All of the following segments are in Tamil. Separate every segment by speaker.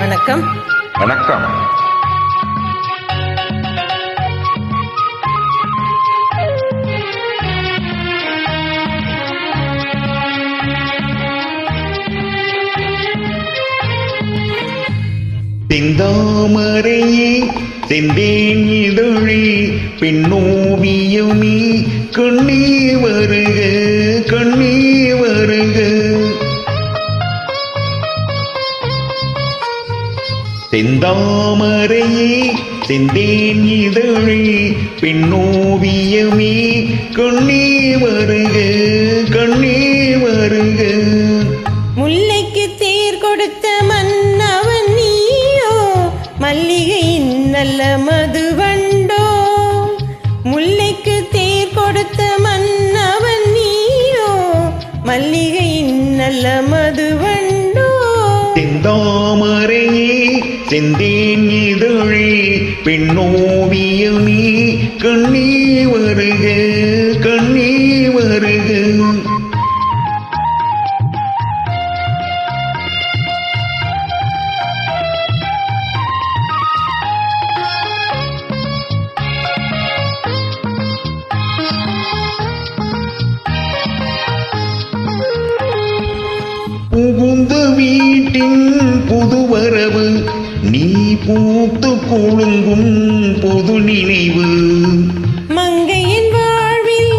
Speaker 1: வணக்கம்.
Speaker 2: வணக்கம்.
Speaker 3: செந்தாமரையே செந்தேன் இதழி பெண்ணோவியமே கண்ணே வருக கண்ணே வருக. செந்தாமரையே செந்தேன் இதழி பெண்ணோவியமே கண்ணே வருக கண்ணே வருக.
Speaker 1: முல்லைக்கு தேர் கொடுத்த மன்னவன் நீயோ, மல்லிகையின் நல்ல மதுவண்டோ. முல்லைக்கு தேர் கொடுத்த மன்னவன் நீயோ, மல்லிகையின் நல்ல மதுவண்டோ.
Speaker 3: செந்தாமரையே செந்தேன் இதழி பெண்ணோவியமே கண்ணே வருக கண்ணே வருக. புகுந்த வீட்டின் புதுவரவு நீ பூத்து கொழுங்கும் பொது நினைவு.
Speaker 1: மங்கையின் வாழ்வில்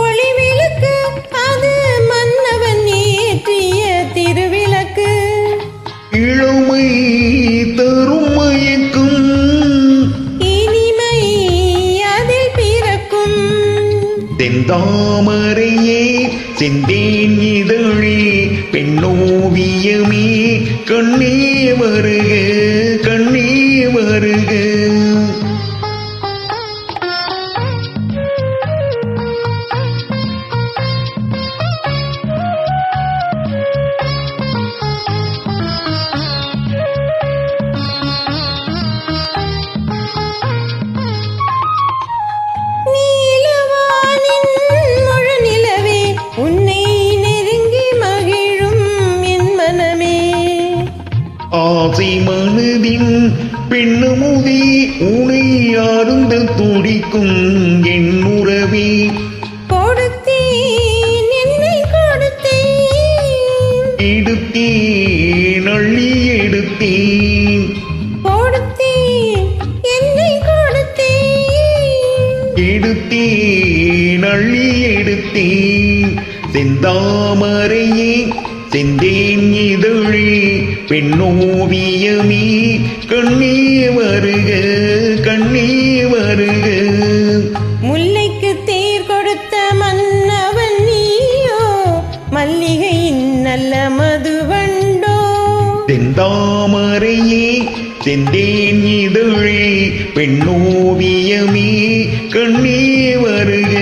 Speaker 1: ஒளி விளக்கு, அது மன்னவன் ஏற்றிய திருவிளக்கு.
Speaker 3: இளமை தரும் மயக்கும்
Speaker 1: இனிமை அதில் பிறக்கும்.
Speaker 3: செந்தாமரையே செந்தேன் இதழி பெண்ணோவியமே கண்ணே வருக கண்ணே வருக.
Speaker 1: நீலவானின் முழு நிலவே, உன்னை நெருங்கி மகிழும் என் மனமே.
Speaker 3: ஆசை மனதின் பெண்ணுமுதி உனை அருந்த துடிக்கும் என் உறவே.
Speaker 1: கொடுத்தேன் என்னை கொடுத்தேன்,
Speaker 3: எடுத்தேன் அள்ளி எடுத்தேன்.
Speaker 1: கொடுத்தேன் என்னை கொடுத்தேன்.
Speaker 3: எடுத்தேன் அள்ளி எடுத்தேன். செந்தாமரையே செந்தேன் இதழி பெண்ணோவியமே கண்ணே வருக கண்ணே வருக.
Speaker 1: முல்லைக்கு தேர் கொடுத்த மன்னவன் நீயோ, மல்லிகையின் நல்ல மதுவண்டோ.
Speaker 3: செந்தாமரையே செந்தேன் இதழி பெண்ணோவியமே கண்ணே வருக